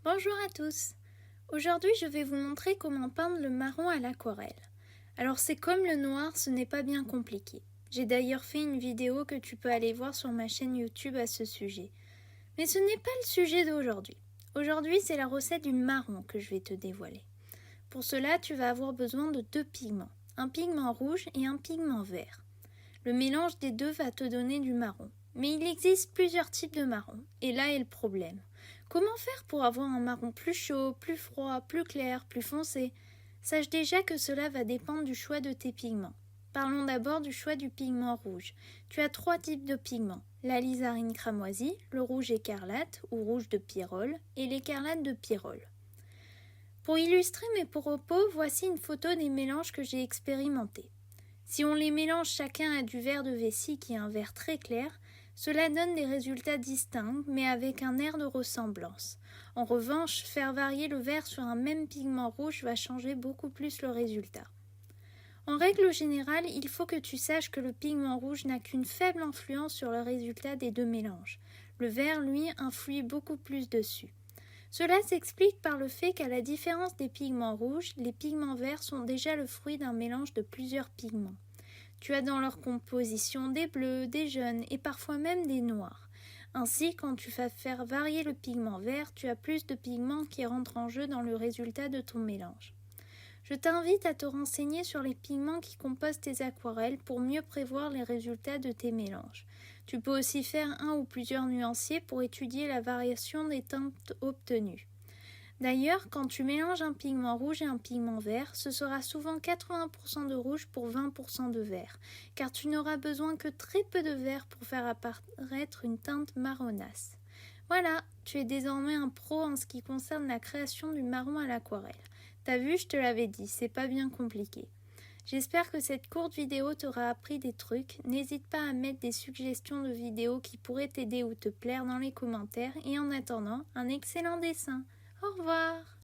Bonjour à tous. Aujourd'hui, je vais vous montrer comment peindre le marron à l'aquarelle. Alors c'est comme le noir, ce n'est pas bien compliqué. J'ai d'ailleurs fait une vidéo que tu peux aller voir sur ma chaîne YouTube à ce sujet. Mais ce n'est pas le sujet d'aujourd'hui. Aujourd'hui, c'est la recette du marron que je vais te dévoiler. Pour cela, tu vas avoir besoin de deux pigments, un pigment rouge et un pigment vert. Le mélange des deux va te donner du marron. Mais il existe plusieurs types de marron, et là est le problème. Comment faire pour avoir un marron plus chaud, plus froid, plus clair, plus foncé? Sache déjà que cela va dépendre du choix de tes pigments. Parlons d'abord du choix du pigment rouge. Tu as trois types de pigments, l'alizarine cramoisie, le rouge écarlate ou rouge de pyrrole et l'écarlate de pyrrole. Pour illustrer mes propos, voici une photo des mélanges que j'ai expérimentés. Si on les mélange chacun à du verre de vessie qui est un vert très clair, cela donne des résultats distincts mais avec un air de ressemblance. En revanche, faire varier le vert sur un même pigment rouge va changer beaucoup plus le résultat. En règle générale, il faut que tu saches que le pigment rouge n'a qu'une faible influence sur le résultat des deux mélanges. Le vert, lui, influe beaucoup plus dessus. Cela s'explique par le fait qu'à la différence des pigments rouges, les pigments verts sont déjà le fruit d'un mélange de plusieurs pigments. Tu as dans leur composition des bleus, des jaunes et parfois même des noirs. Ainsi, quand tu vas faire varier le pigment vert, tu as plus de pigments qui rentrent en jeu dans le résultat de ton mélange. Je t'invite à te renseigner sur les pigments qui composent tes aquarelles pour mieux prévoir les résultats de tes mélanges. Tu peux aussi faire un ou plusieurs nuanciers pour étudier la variation des teintes obtenues. D'ailleurs, quand tu mélanges un pigment rouge et un pigment vert, ce sera souvent 80% de rouge pour 20% de vert, car tu n'auras besoin que très peu de vert pour faire apparaître une teinte marronasse. Voilà, tu es désormais un pro en ce qui concerne la création du marron à l'aquarelle. T'as vu, je te l'avais dit, c'est pas bien compliqué. J'espère que cette courte vidéo t'aura appris des trucs. N'hésite pas à mettre des suggestions de vidéos qui pourraient t'aider ou te plaire dans les commentaires. Et en attendant, un excellent dessin. Au revoir!